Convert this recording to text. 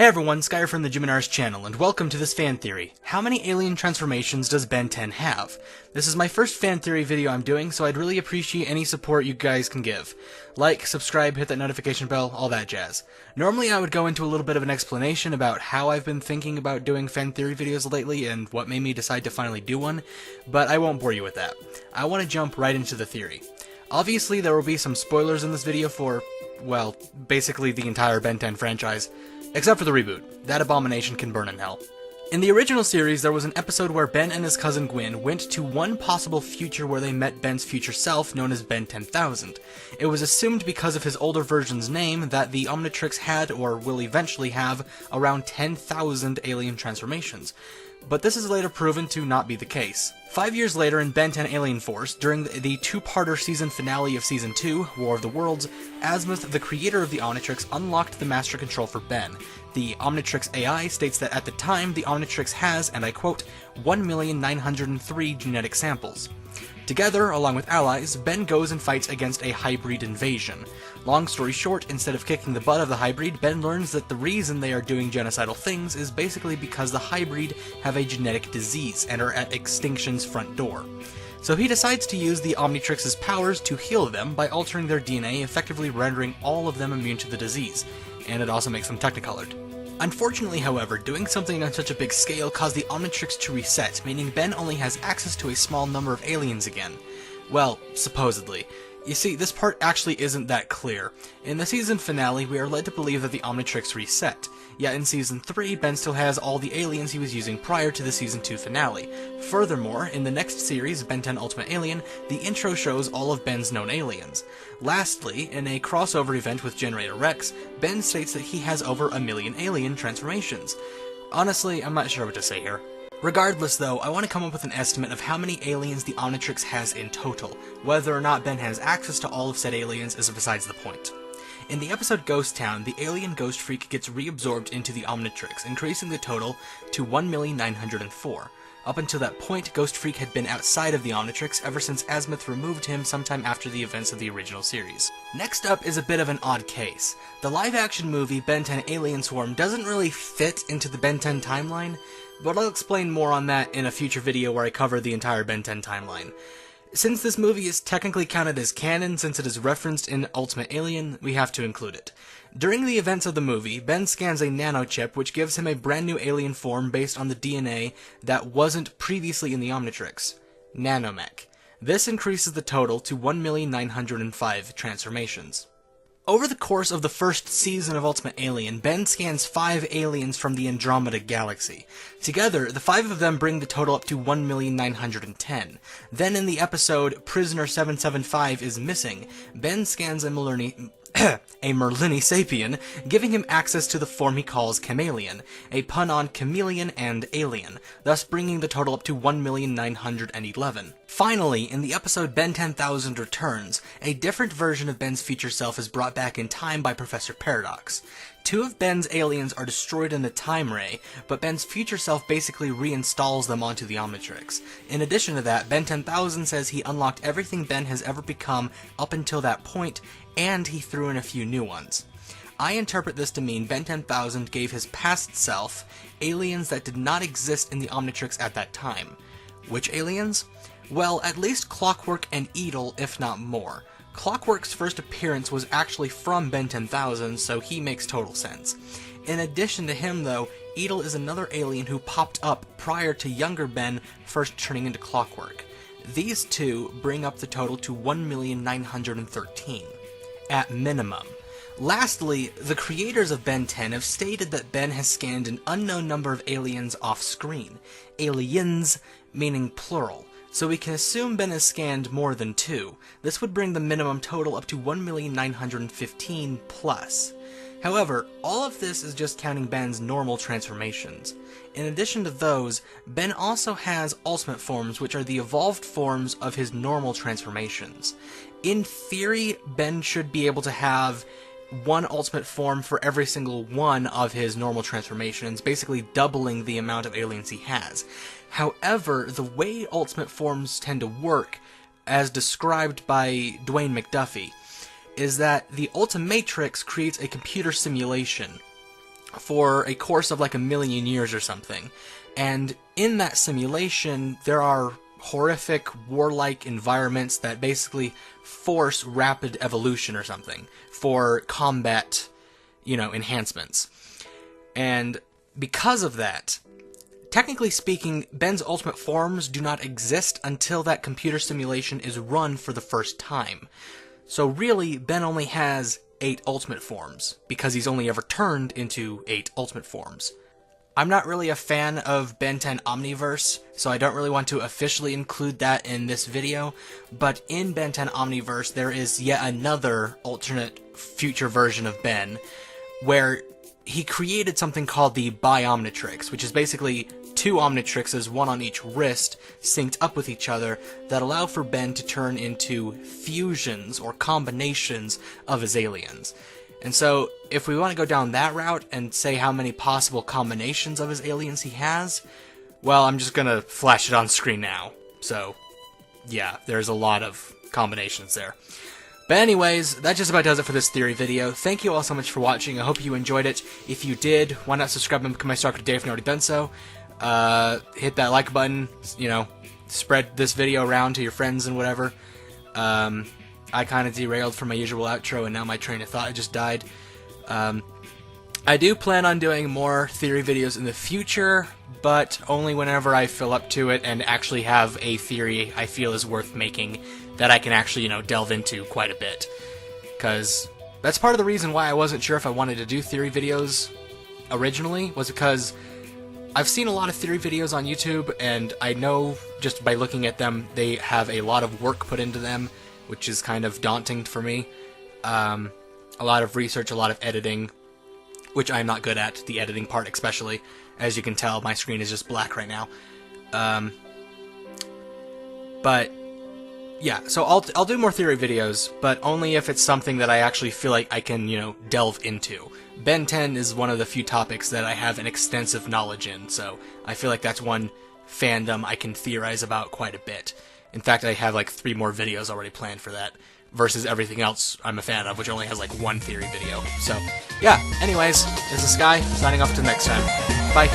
Hey everyone, Skye from the Jyminaurus channel, and welcome to this fan theory. How many alien transformations does Ben 10 have? This is my first fan theory video I'm doing, so I'd really appreciate any support you guys can give. Like, subscribe, hit that notification bell, all that jazz. Normally I would go into a little bit of an explanation about how I've been thinking about doing fan theory videos lately and what made me decide to finally do one, but I won't bore you with that. I want to jump right into the theory. Obviously there will be some spoilers in this video for, well, basically the entire Ben 10 franchise. Except for the reboot. That abomination can burn in hell. In the original series, there was an episode where Ben and his cousin Gwyn went to one possible future where they met Ben's future self, known as Ben 10,000. It was assumed because of his older version's name that the Omnitrix had, or will eventually have, around 10,000 alien transformations. But this is later proven to not be the case. 5 years later in Ben 10 Alien Force, during the two-parter season finale of Season 2, War of the Worlds, Azimuth, the creator of the Omnitrix, unlocked the Master Control for Ben. The Omnitrix AI states that at the time, the Omnitrix has, and I quote, 1,903 genetic samples. Together, along with allies, Ben goes and fights against a hybrid invasion. Long story short, instead of kicking the butt of the hybrid, Ben learns that the reason they are doing genocidal things is basically because the hybrid have a genetic disease and are at extinction's front door. So he decides to use the Omnitrix's powers to heal them by altering their DNA, effectively rendering all of them immune to the disease, and it also makes them technicolored. Unfortunately, however, doing something on such a big scale caused the Omnitrix to reset, meaning Ben only has access to a small number of aliens again. Well, supposedly. You see, this part actually isn't that clear. In the season finale, we are led to believe that the Omnitrix reset, yet in Season 3, Ben still has all the aliens he was using prior to the Season 2 finale. Furthermore, in the next series, Ben 10 Ultimate Alien, the intro shows all of Ben's known aliens. Lastly, in a crossover event with Generator Rex, Ben states that he has over 1 million alien transformations. Honestly, I'm not sure what to say here. Regardless though, I want to come up with an estimate of how many aliens the Omnitrix has in total. Whether or not Ben has access to all of said aliens is besides the point. In the episode Ghost Town, the alien Ghost Freak gets reabsorbed into the Omnitrix, increasing the total to 1,904. Up until that point, Ghost Freak had been outside of the Omnitrix ever since Azimuth removed him sometime after the events of the original series. Next up is a bit of an odd case. The live-action movie Ben 10 Alien Swarm doesn't really fit into the Ben 10 timeline, but I'll explain more on that in a future video where I cover the entire Ben 10 timeline. Since this movie is technically counted as canon since it is referenced in Ultimate Alien, we have to include it. During the events of the movie, Ben scans a nanochip which gives him a brand new alien form based on the DNA that wasn't previously in the Omnitrix. Nanomech. This increases the total to 1,905 transformations. Over the course of the first season of Ultimate Alien, Ben scans 5 aliens from the Andromeda Galaxy. Together, the 5 of them bring the total up to 1,910. Then in the episode Prisoner 775 is Missing, Ben scans a Merlini sapien, giving him access to the form he calls Chameleon, a pun on chameleon and alien, thus bringing the total up to 1,911. Finally, in the episode Ben 10,000 Returns, a different version of Ben's future self is brought back in time by Professor Paradox. 2 of Ben's aliens are destroyed in a time ray, but Ben's future self basically reinstalls them onto the Omnitrix. In addition to that, Ben 10,000 says he unlocked everything Ben has ever become up until that point, and he threw in a few new ones. I interpret this to mean Ben 10,000 gave his past self aliens that did not exist in the Omnitrix at that time. Which aliens? Well, at least Clockwork and Edel, if not more. Clockwork's first appearance was actually from Ben 10,000, so he makes total sense. In addition to him, though, Edel is another alien who popped up prior to younger Ben first turning into Clockwork. These two bring up the total to 1,913, at minimum. Lastly, the creators of Ben 10 have stated that Ben has scanned an unknown number of aliens off-screen. Aliens, meaning plural. So we can assume Ben has scanned more than 2. This would bring the minimum total up to 1,915 plus. However, all of this is just counting Ben's normal transformations. In addition to those, Ben also has ultimate forms, which are the evolved forms of his normal transformations. In theory, Ben should be able to have one ultimate form for every single one of his normal transformations, basically doubling the amount of aliens he has. However, the way ultimate forms tend to work, as described by Dwayne McDuffie, is that the Ultimatrix creates a computer simulation for a course of like 1,000,000 years or something. And in that simulation, there are horrific, warlike environments that basically force rapid evolution or something for combat, enhancements. And because of that, technically speaking, Ben's ultimate forms do not exist until that computer simulation is run for the first time. So really, Ben only has 8 ultimate forms, because he's only ever turned into 8 ultimate forms. I'm not really a fan of Ben 10 Omniverse, so I don't really want to officially include that in this video, but in Ben 10 Omniverse there is yet another alternate future version of Ben, where he created something called the Bi-Omnitrix, which is basically 2 Omnitrixes, one on each wrist, synced up with each other, that allow for Ben to turn into fusions or combinations of his aliens. And so, if we want to go down that route and say how many possible combinations of his aliens he has, well, I'm just gonna flash it on screen now. So, yeah, there's a lot of combinations there. But anyways, that just about does it for this theory video. Thank you all so much for watching. I hope you enjoyed it. If you did, why not subscribe and become my stalker today if you've not already done so. Hit that like button, spread this video around to your friends and whatever. I kind of derailed from my usual outro, and now my train of thought just died. I do plan on doing more theory videos in the future, but only whenever I feel up to it and actually have a theory I feel is worth making that I can actually, delve into quite a bit. Because that's part of the reason why I wasn't sure if I wanted to do theory videos originally, was because I've seen a lot of theory videos on YouTube, and I know just by looking at them, they have a lot of work put into them, which is kind of daunting for me. A lot of research, a lot of editing, which I'm not good at, the editing part especially. As you can tell, my screen is just black right now. But yeah, so I'll do more theory videos, but only if it's something that I actually feel like I can, delve into. Ben 10 is one of the few topics that I have an extensive knowledge in, so I feel like that's one fandom I can theorize about quite a bit. In fact, I have like 3 more videos already planned for that, versus everything else I'm a fan of, which only has like 1 theory video. So, yeah, anyways, this is Skye, signing off until next time. Bye.